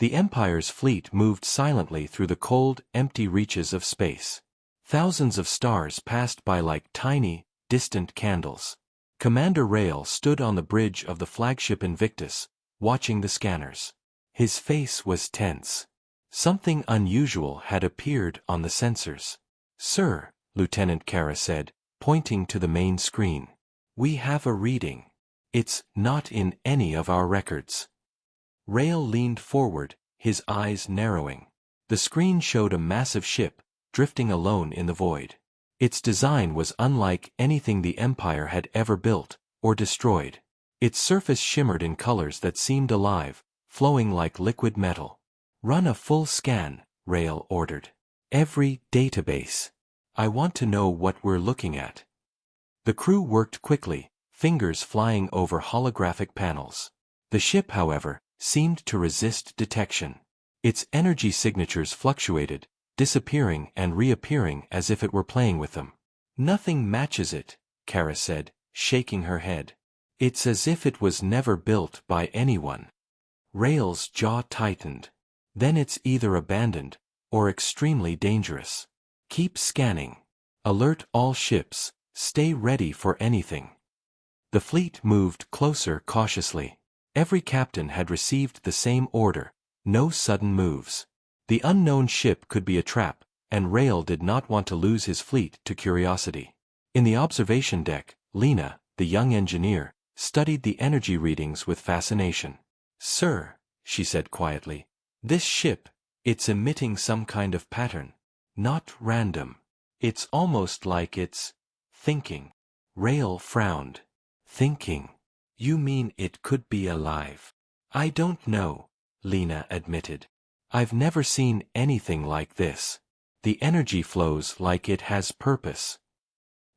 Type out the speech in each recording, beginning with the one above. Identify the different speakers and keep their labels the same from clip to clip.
Speaker 1: The Empire's fleet moved silently through the cold, empty reaches of space. Thousands of stars passed by like tiny, distant candles. Commander Rail stood on the bridge of the flagship Invictus, watching the scanners. His face was tense. Something unusual had appeared on the sensors. "Sir," Lieutenant Kara said, pointing to the main screen. "We have a reading. It's not in any of our records." Rail leaned forward, his eyes narrowing. The screen showed a massive ship, drifting alone in the void. Its design was unlike anything the Empire had ever built or destroyed. Its surface shimmered in colors that seemed alive, flowing like liquid metal. "Run a full scan," Rail ordered. "Every database. I want to know what we're looking at." The crew worked quickly, fingers flying over holographic panels. The ship, however, seemed to resist detection. Its energy signatures fluctuated, disappearing and reappearing as if it were playing with them. "Nothing matches it," Kara said, shaking her head. "It's as if it was never built by anyone." Rail's jaw tightened. "Then it's either abandoned, or extremely dangerous. Keep scanning. Alert all ships, stay ready for anything." The fleet moved closer cautiously. Every captain had received the same order: no sudden moves. The unknown ship could be a trap, and Rail did not want to lose his fleet to curiosity. In the observation deck, Lena, the young engineer, studied the energy readings with fascination. "Sir," she said quietly, "this ship, it's emitting some kind of pattern. Not random. It's almost like it's thinking." Rail frowned. "Thinking? You mean it could be alive?" "I don't know," Lena admitted. "I've never seen anything like this. The energy flows like it has purpose."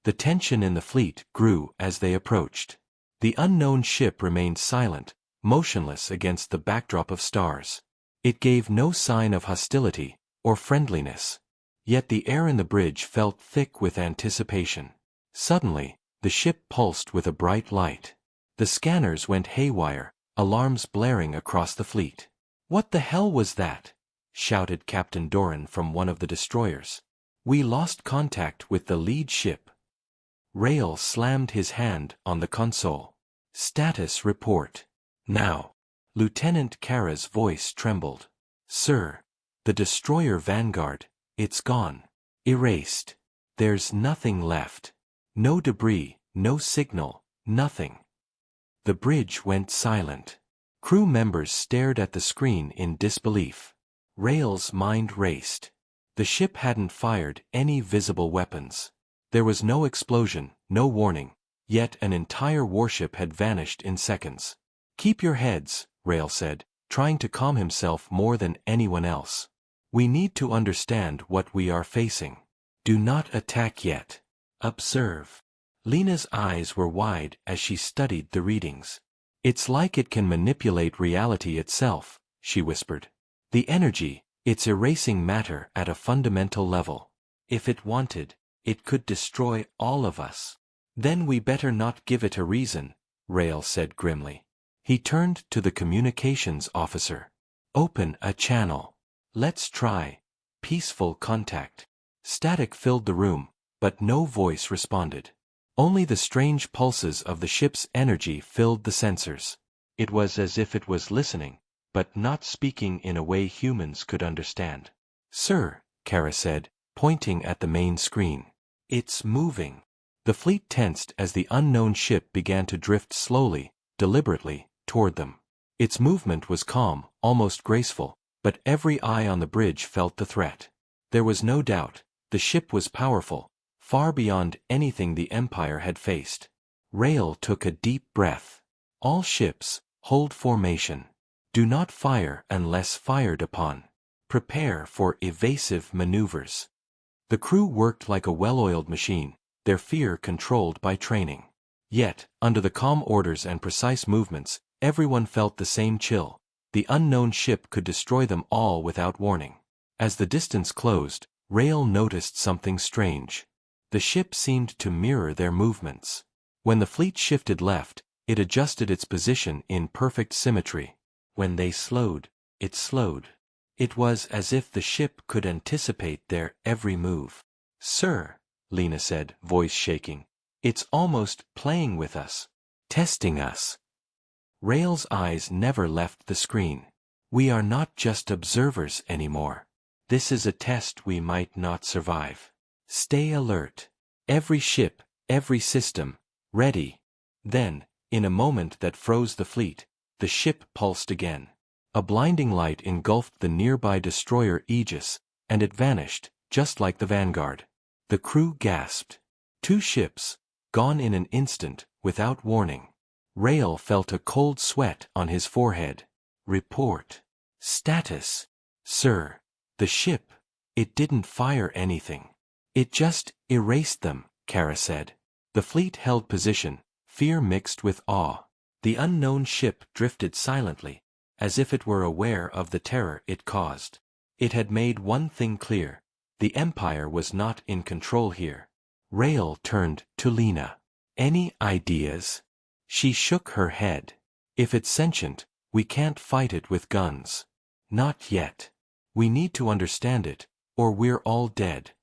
Speaker 1: The tension in the fleet grew as they approached. The unknown ship remained silent, motionless against the backdrop of stars. It gave no sign of hostility or friendliness. Yet the air in the bridge felt thick with anticipation. Suddenly, the ship pulsed with a bright light. The scanners went haywire, alarms blaring across the fleet. "What the hell was that?" shouted Captain Doran from one of the destroyers. "We lost contact with the lead ship." Rail slammed his hand on the console. "Status report. Now." Lieutenant Kara's voice trembled. "Sir, the destroyer Vanguard, it's gone. Erased. There's nothing left. No debris, no signal, nothing." The bridge went silent. Crew members stared at the screen in disbelief. Rail's mind raced. The ship hadn't fired any visible weapons. There was no explosion, no warning, yet an entire warship had vanished in seconds. "Keep your heads," Rail said, trying to calm himself more than anyone else. "We need to understand what we are facing. Do not attack yet. Observe." Lena's eyes were wide as she studied the readings. "It's like it can manipulate reality itself," she whispered. "The energy, it's erasing matter at a fundamental level. If it wanted, it could destroy all of us." "Then we better not give it a reason," Rail said grimly. He turned to the communications officer. "Open a channel. Let's try peaceful contact." Static filled the room, but no voice responded. Only the strange pulses of the ship's energy filled the sensors. It was as if it was listening, but not speaking in a way humans could understand. "Sir," Kara said, pointing at the main screen. "It's moving." The fleet tensed as the unknown ship began to drift slowly, deliberately, toward them. Its movement was calm, almost graceful, but every eye on the bridge felt the threat. There was no doubt, the ship was powerful, far beyond anything the Empire had faced. Rail took a deep breath. "All ships, hold formation. Do not fire unless fired upon. Prepare for evasive maneuvers." The crew worked like a well-oiled machine, their fear controlled by training. Yet, under the calm orders and precise movements, everyone felt the same chill. The unknown ship could destroy them all without warning. As the distance closed, Rail noticed something strange. The ship seemed to mirror their movements. When the fleet shifted left, it adjusted its position in perfect symmetry. When they slowed, it slowed. It was as if the ship could anticipate their every move. "Sir," Lena said, voice shaking, "it's almost playing with us. Testing us." Rael's eyes never left the screen. "We are not just observers anymore. This is a test we might not survive. Stay alert. Every ship, every system, ready." Then, in a moment that froze the fleet, the ship pulsed again. A blinding light engulfed the nearby destroyer Aegis, and it vanished, just like the Vanguard. The crew gasped. 2 ships, gone in an instant, without warning. Rael felt a cold sweat on his forehead. "Report. Status." "Sir, the ship, it didn't fire anything. It just erased them," Kara said. The fleet held position, fear mixed with awe. The unknown ship drifted silently, as if it were aware of the terror it caused. It had made one thing clear: the Empire was not in control here. Rael turned to Lena. "Any ideas?" She shook her head. "If it's sentient, we can't fight it with guns. Not yet. We need to understand it, or we're all dead."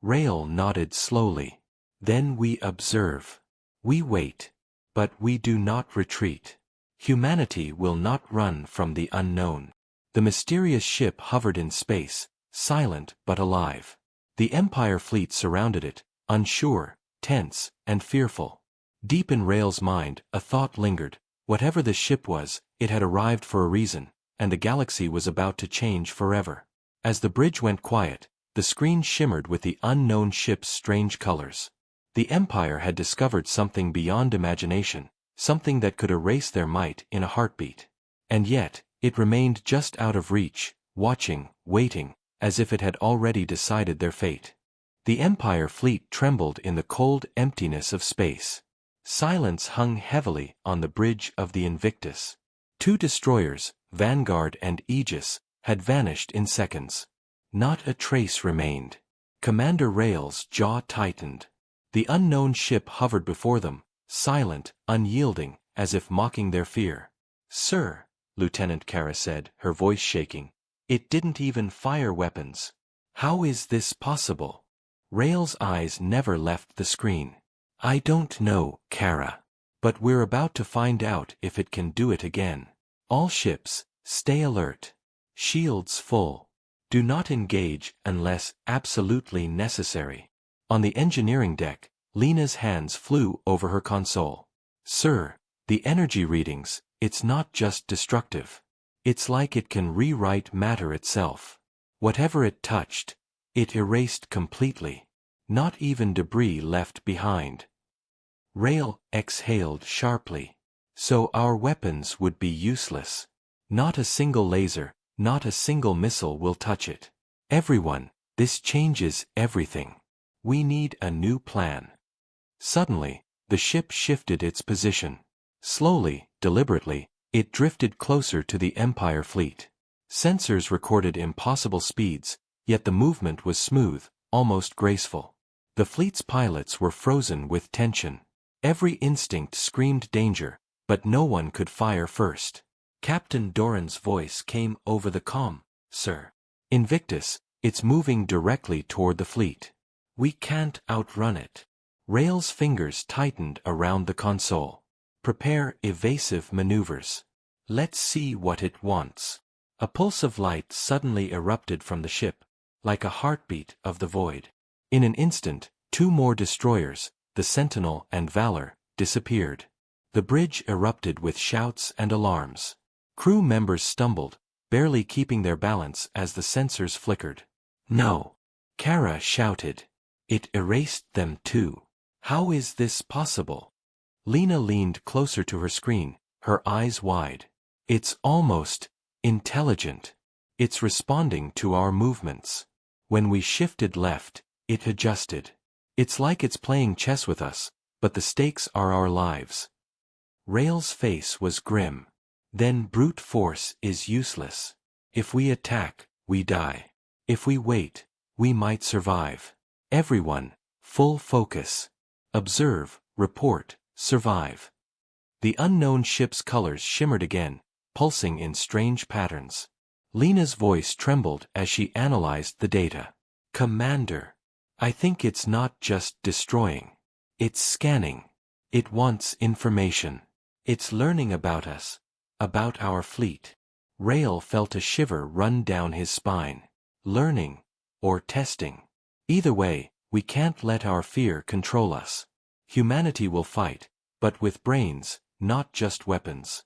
Speaker 1: Rael nodded slowly. "Then we observe. We wait. But we do not retreat. Humanity will not run from the unknown." The mysterious ship hovered in space, silent but alive. The Empire fleet surrounded it, unsure, tense, and fearful. Deep in Rael's mind, a thought lingered. Whatever this ship was, it had arrived for a reason, and the galaxy was about to change forever. As the bridge went quiet, the screen shimmered with the unknown ship's strange colors. The Empire had discovered something beyond imagination, something that could erase their might in a heartbeat. And yet, it remained just out of reach, watching, waiting, as if it had already decided their fate. The Empire fleet trembled in the cold emptiness of space. Silence hung heavily on the bridge of the Invictus. 2 destroyers, Vanguard and Aegis, had vanished in seconds. Not a trace remained. Commander Rael's jaw tightened. The unknown ship hovered before them, silent, unyielding, as if mocking their fear. "Sir," Lieutenant Kara said, her voice shaking, "it didn't even fire weapons. How is this possible?" Rael's eyes never left the screen. "I don't know, Kara. But we're about to find out if it can do it again. All ships, stay alert. Shields full. Do not engage unless absolutely necessary." On the engineering deck, Lena's hands flew over her console. "Sir, the energy readings, it's not just destructive. It's like it can rewrite matter itself. Whatever it touched, it erased completely. Not even debris left behind." Rael exhaled sharply. "So our weapons would be useless. Not a single laser, not a single missile will touch it. Everyone, this changes everything. We need a new plan." Suddenly, the ship shifted its position. Slowly, deliberately, it drifted closer to the Empire fleet. Sensors recorded impossible speeds, yet the movement was smooth, almost graceful. The fleet's pilots were frozen with tension. Every instinct screamed danger, but no one could fire first. Captain Doran's voice came over the comm. "Sir. Invictus, it's moving directly toward the fleet. We can't outrun it." Rael's fingers tightened around the console. "Prepare evasive maneuvers. Let's see what it wants." A pulse of light suddenly erupted from the ship, like a heartbeat of the void. In an instant, 2 more destroyers, the Sentinel and Valor, disappeared. The bridge erupted with shouts and alarms. Crew members stumbled, barely keeping their balance as the sensors flickered. "No!" Kara shouted. "It erased them too. How is this possible?" Lena leaned closer to her screen, her eyes wide. "It's almost intelligent. It's responding to our movements. When we shifted left, it adjusted. It's like it's playing chess with us, but the stakes are our lives." Rael's face was grim. "Then brute force is useless. If we attack, we die. If we wait, we might survive. Everyone, full focus. Observe, report, survive." The unknown ship's colors shimmered again, pulsing in strange patterns. Lena's voice trembled as she analyzed the data. Commander, I think it's not just destroying. It's scanning. It wants information. It's learning about us, about our fleet. Rail felt a shiver run down his spine. Learning, or testing. Either way, we can't let our fear control us. Humanity will fight, but with brains, not just weapons.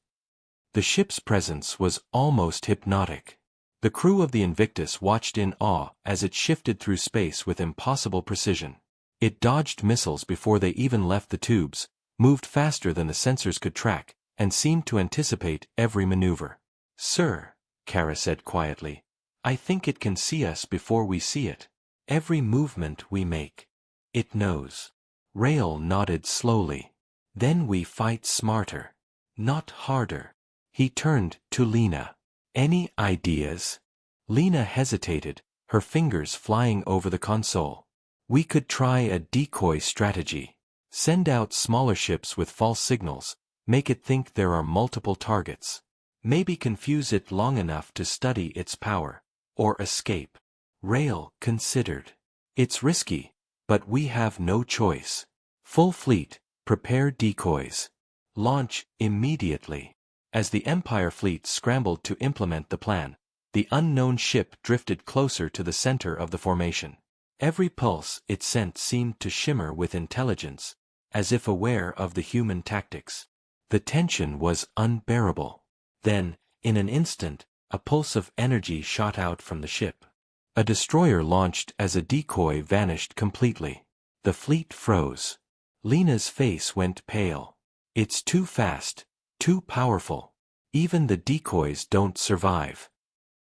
Speaker 1: The ship's presence was almost hypnotic. The crew of the Invictus watched in awe as it shifted through space with impossible precision. It dodged missiles before they even left the tubes, moved faster than the sensors could track, and seemed to anticipate every maneuver. Sir, Kara said quietly, I think it can see us before we see it. Every movement we make. It knows. Rail nodded slowly. Then we fight smarter. Not harder. He turned to Lena. Any ideas? Lena hesitated, her fingers flying over the console. We could try a decoy strategy. Send out smaller ships with false signals, make it think there are multiple targets. Maybe confuse it long enough to study its power, or escape. Rail considered. It's risky, but we have no choice. Full fleet, prepare decoys. Launch immediately. As the Empire fleet scrambled to implement the plan, the unknown ship drifted closer to the center of the formation. Every pulse it sent seemed to shimmer with intelligence, as if aware of the human tactics. The tension was unbearable. Then, in an instant, a pulse of energy shot out from the ship. A destroyer launched as a decoy vanished completely. The fleet froze. Lena's face went pale. It's too fast, too powerful. Even the decoys don't survive.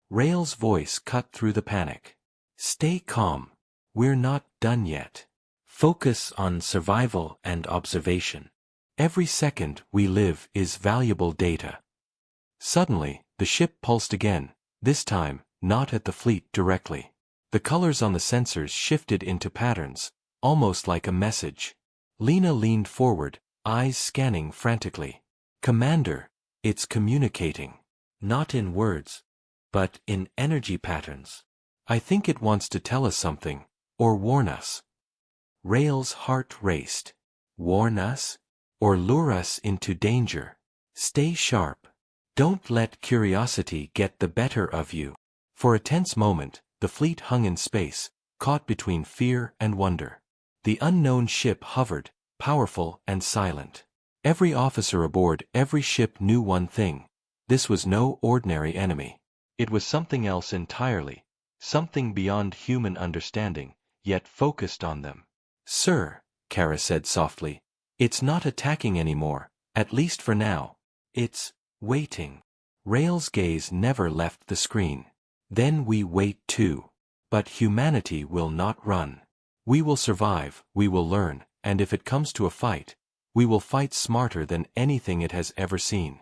Speaker 1: Rail's voice cut through the panic. Stay calm. We're not done yet. Focus on survival and observation. Every second we live is valuable data. Suddenly, the ship pulsed again, this time, not at the fleet directly. The colors on the sensors shifted into patterns, almost like a message. Lena leaned forward, eyes scanning frantically. Commander, it's communicating. Not in words, but in energy patterns. I think it wants to tell us something, or warn us. Rail's heart raced. Warn us? Or lure us into danger? Stay sharp. Don't let curiosity get the better of you. For a tense moment, the fleet hung in space, caught between fear and wonder. The unknown ship hovered, powerful and silent. Every officer aboard every ship knew one thing. This was no ordinary enemy. It was something else entirely, something beyond human understanding, yet focused on them. Sir, Kara said softly, it's not attacking anymore, at least for now. It's waiting. Rail's gaze never left the screen. Then we wait too. But humanity will not run. We will survive, we will learn, and if it comes to a fight, we will fight smarter than anything it has ever seen.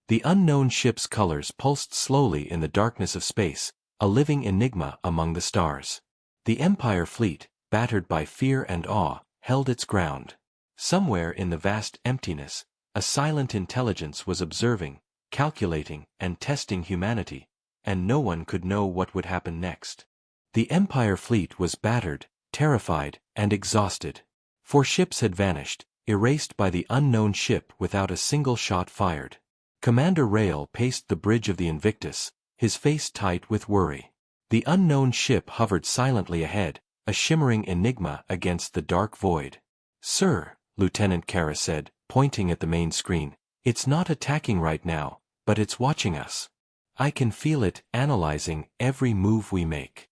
Speaker 1: The unknown ship's colors pulsed slowly in the darkness of space, a living enigma among the stars. The Empire fleet, battered by fear and awe, held its ground. Somewhere in the vast emptiness, a silent intelligence was observing, calculating, and testing humanity, and no one could know what would happen next. The Empire fleet was battered, terrified, and exhausted. 4 ships had vanished, erased by the unknown ship without a single shot fired. Commander Rail paced the bridge of the Invictus, his face tight with worry. The unknown ship hovered silently ahead, a shimmering enigma against the dark void. Sir, Lieutenant Kara said, pointing at the main screen, it's not attacking right now, but it's watching us. I can feel it analyzing every move we make.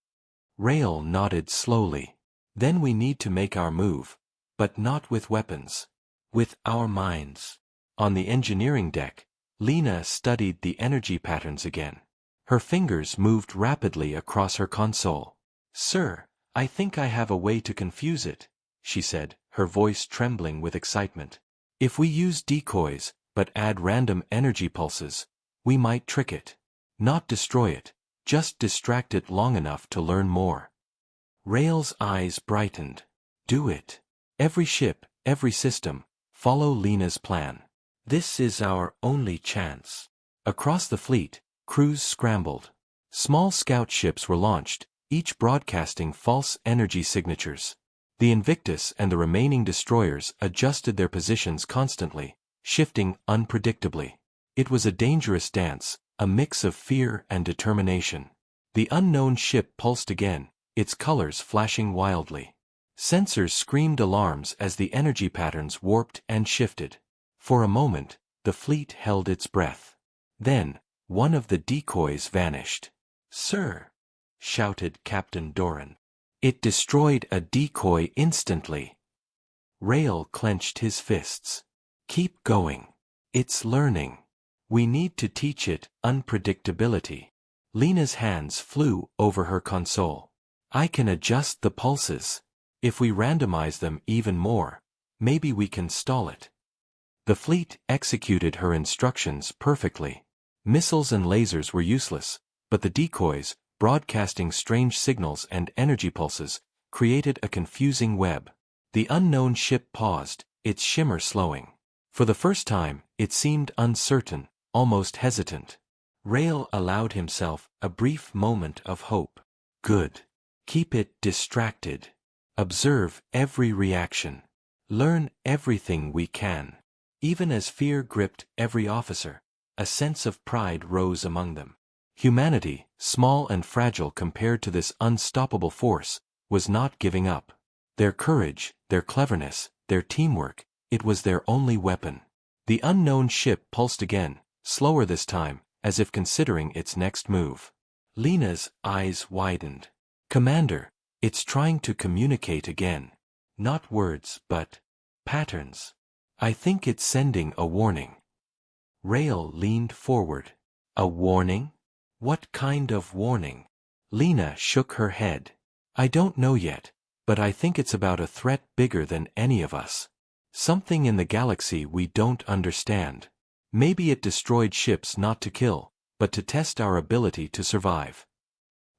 Speaker 1: Rail nodded slowly. Then we need to make our move, but not with weapons. With our minds. On the engineering deck, Lena studied the energy patterns again. Her fingers moved rapidly across her console. Sir, I think I have a way to confuse it, she said, her voice trembling with excitement. If we use decoys, but add random energy pulses, we might trick it. Not destroy it, just distract it long enough to learn more. Rail's eyes brightened. Do it. Every ship, every system, follow Lena's plan. This is our only chance. Across the fleet, crews scrambled. Small scout ships were launched, each broadcasting false energy signatures. The Invictus and the remaining destroyers adjusted their positions constantly, shifting unpredictably. It was a dangerous dance, a mix of fear and determination. The unknown ship pulsed again, its colors flashing wildly. Sensors screamed alarms as the energy patterns warped and shifted. For a moment, the fleet held its breath. Then, one of the decoys vanished. "Sir!" shouted Captain Doran. "It destroyed a decoy instantly." Rail clenched his fists. "Keep going. It's learning. We need to teach it unpredictability." Lena's hands flew over her console. "I can adjust the pulses. If we randomize them even more, maybe we can stall it." The fleet executed her instructions perfectly. Missiles and lasers were useless, but the decoys, broadcasting strange signals and energy pulses, created a confusing web. The unknown ship paused, its shimmer slowing. For the first time, it seemed uncertain, almost hesitant. Rail allowed himself a brief moment of hope. "Good. Keep it distracted. Observe every reaction. Learn everything we can." Even as fear gripped every officer, a sense of pride rose among them. Humanity, small and fragile compared to this unstoppable force, was not giving up. Their courage, their cleverness, their teamwork, it was their only weapon. The unknown ship pulsed again, slower this time, as if considering its next move. Lena's eyes widened. "Commander, it's trying to communicate again. Not words, but patterns. I think it's sending a warning." Rail leaned forward. "A warning? What kind of warning?" Lena shook her head. "I don't know yet, but I think it's about a threat bigger than any of us. Something in the galaxy we don't understand. Maybe it destroyed ships not to kill, but to test our ability to survive."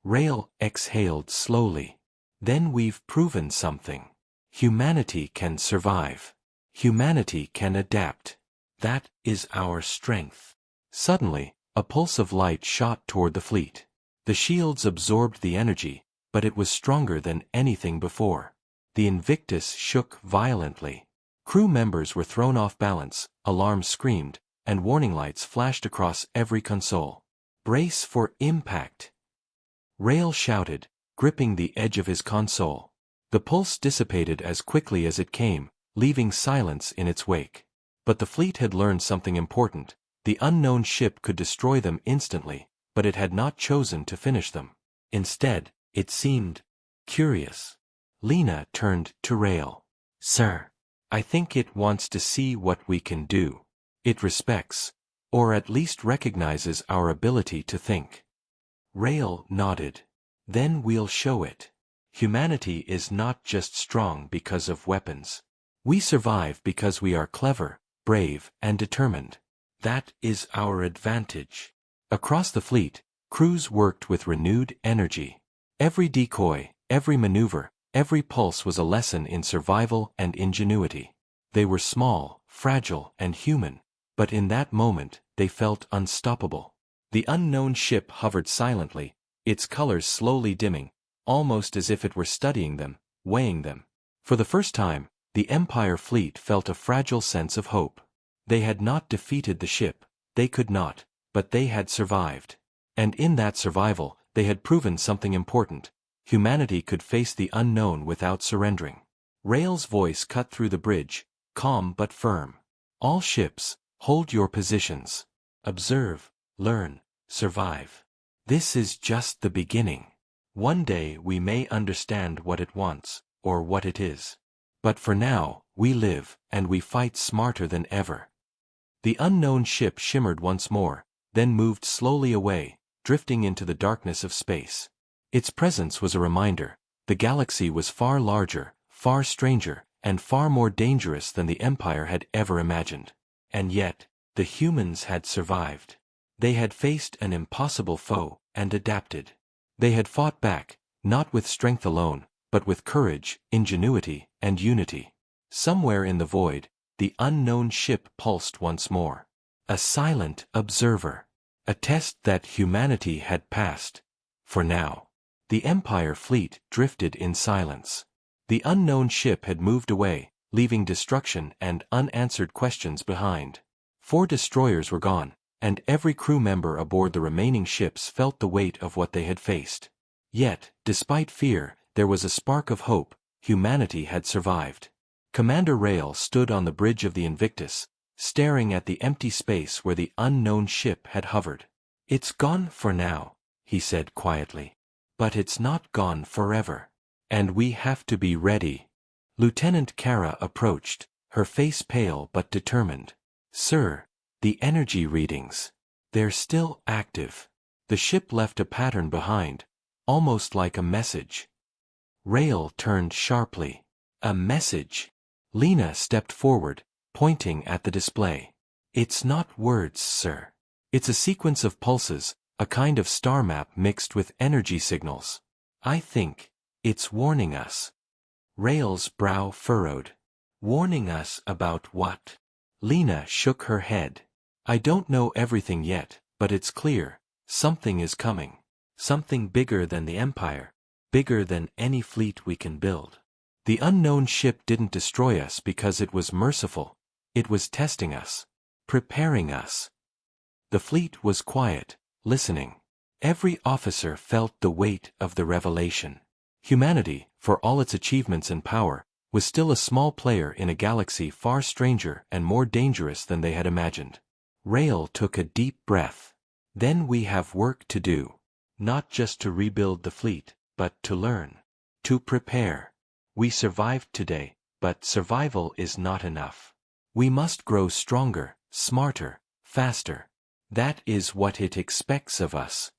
Speaker 1: Rail exhaled slowly. "Then we've proven something. Humanity can survive. Humanity can adapt. That is our strength." Suddenly, a pulse of light shot toward the fleet. The shields absorbed the energy, but it was stronger than anything before. The Invictus shook violently. Crew members were thrown off balance, alarms screamed, and warning lights flashed across every console. "Brace for impact!" Rail shouted, gripping the edge of his console. The pulse dissipated as quickly as it came, leaving silence in its wake. But the fleet had learned something important. The unknown ship could destroy them instantly, but it had not chosen to finish them. Instead, it seemed curious. Lena turned to Rail. "Sir, I think it wants to see what we can do. It respects, or at least recognizes our ability to think." Rail nodded. "Then we'll show it. Humanity is not just strong because of weapons. We survive because we are clever, brave, and determined. That is our advantage." Across the fleet, crews worked with renewed energy. Every decoy, every maneuver, every pulse was a lesson in survival and ingenuity. They were small, fragile, and human, but in that moment, they felt unstoppable. The unknown ship hovered silently, its colors slowly dimming, almost as if it were studying them, weighing them. For the first time, the Empire fleet felt a fragile sense of hope. They had not defeated the ship, they could not, but they had survived. And in that survival, they had proven something important. Humanity could face the unknown without surrendering. Rail's voice cut through the bridge, calm but firm. "All ships, hold your positions. Observe, learn, survive. This is just the beginning. One day we may understand what it wants, or what it is. But for now, we live, and we fight smarter than ever." The unknown ship shimmered once more, then moved slowly away, drifting into the darkness of space. Its presence was a reminder. The galaxy was far larger, far stranger, and far more dangerous than the Empire had ever imagined. And yet, the humans had survived. They had faced an impossible foe, and adapted. They had fought back, not with strength alone, but with courage, ingenuity, and unity. Somewhere in the void, the unknown ship pulsed once more. A silent observer. A test that humanity had passed. For now. The Empire fleet drifted in silence. The unknown ship had moved away, leaving destruction and unanswered questions behind. 4 destroyers were gone, and every crew member aboard the remaining ships felt the weight of what they had faced. Yet, despite fear, there was a spark of hope. Humanity had survived. Commander Rail stood on the bridge of the Invictus, staring at the empty space where the unknown ship had hovered. "It's gone for now," he said quietly. "But it's not gone forever. And we have to be ready." Lieutenant Kara approached, her face pale but determined. "Sir, the energy readings. They're still active." The ship left a pattern behind, almost like a message. Rail turned sharply. "A message?" Lena stepped forward, pointing at the display. "It's not words, sir. It's a sequence of pulses, a kind of star map mixed with energy signals. I think it's warning us." Rail's brow furrowed. "Warning us about what?" Lena shook her head. "I don't know everything yet, but it's clear. Something is coming. Something bigger than the Empire. Bigger than any fleet we can build. The unknown ship didn't destroy us because it was merciful. It was testing us. Preparing us." The fleet was quiet, listening. Every officer felt the weight of the revelation. Humanity, for all its achievements and power, was still a small player in a galaxy far stranger and more dangerous than they had imagined. Rail took a deep breath. "Then we have work to do. Not just to rebuild the fleet, but to learn. To prepare. We survived today, but survival is not enough. We must grow stronger, smarter, faster. That is what it expects of us."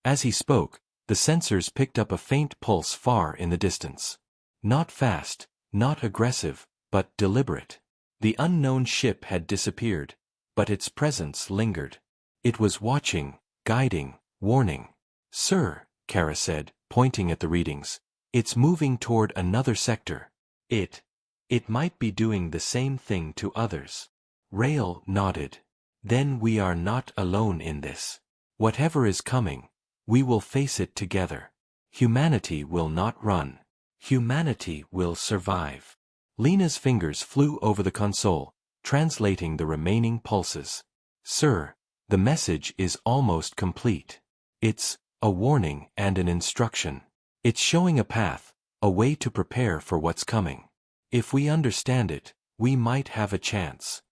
Speaker 1: As he spoke, the sensors picked up a faint pulse far in the distance. Not fast, not aggressive, but deliberate. The unknown ship had disappeared, but its presence lingered. It was watching, guiding, warning. "Sir," Kara said, pointing at the readings, "it's moving toward another sector. It might be doing the same thing to others." Rail nodded. "Then we are not alone in this. Whatever is coming, we will face it together. Humanity will not run. Humanity will survive." Lena's fingers flew over the console, translating the remaining pulses. "Sir, the message is almost complete. It's a warning and an instruction. It's showing a path, a way to prepare for what's coming. If we understand it, we might have a chance."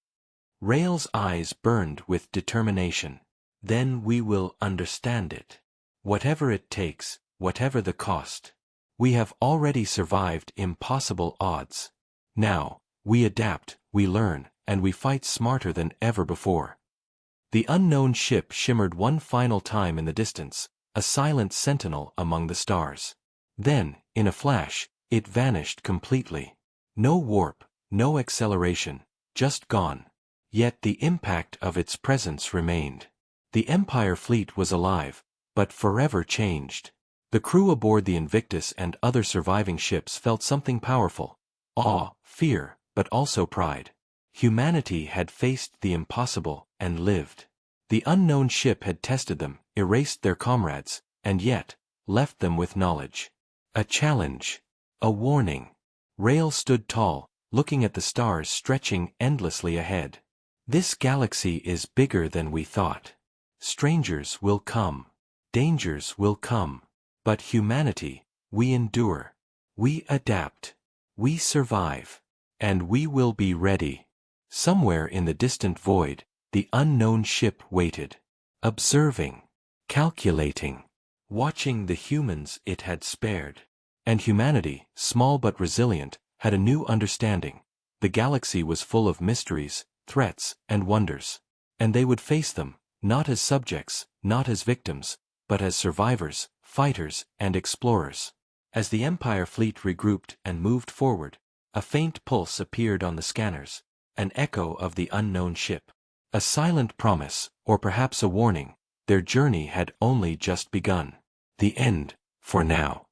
Speaker 1: Rail's eyes burned with determination. "Then we will understand it. Whatever it takes, whatever the cost. We have already survived impossible odds. Now, we adapt, we learn, and we fight smarter than ever before." The unknown ship shimmered one final time in the distance, a silent sentinel among the stars. Then, in a flash, it vanished completely. No warp, no acceleration, just gone. Yet the impact of its presence remained. The Empire fleet was alive, but forever changed. The crew aboard the Invictus and other surviving ships felt something powerful. Awe, fear, but also pride. Humanity had faced the impossible and lived. The unknown ship had tested them, erased their comrades, and yet, left them with knowledge. A challenge. A warning. Rail stood tall, looking at the stars stretching endlessly ahead. "This galaxy is bigger than we thought. Strangers will come. Dangers will come. But humanity, we endure. We adapt. We survive. And we will be ready." Somewhere in the distant void, the unknown ship waited. Observing. Calculating. Watching the humans it had spared. And humanity, small but resilient, had a new understanding. The galaxy was full of mysteries, threats, and wonders. And they would face them, not as subjects, not as victims, but as survivors, fighters, and explorers. As the Empire fleet regrouped and moved forward, a faint pulse appeared on the scanners, an echo of the unknown ship. A silent promise, or perhaps a warning, their journey had only just begun. The end, for now.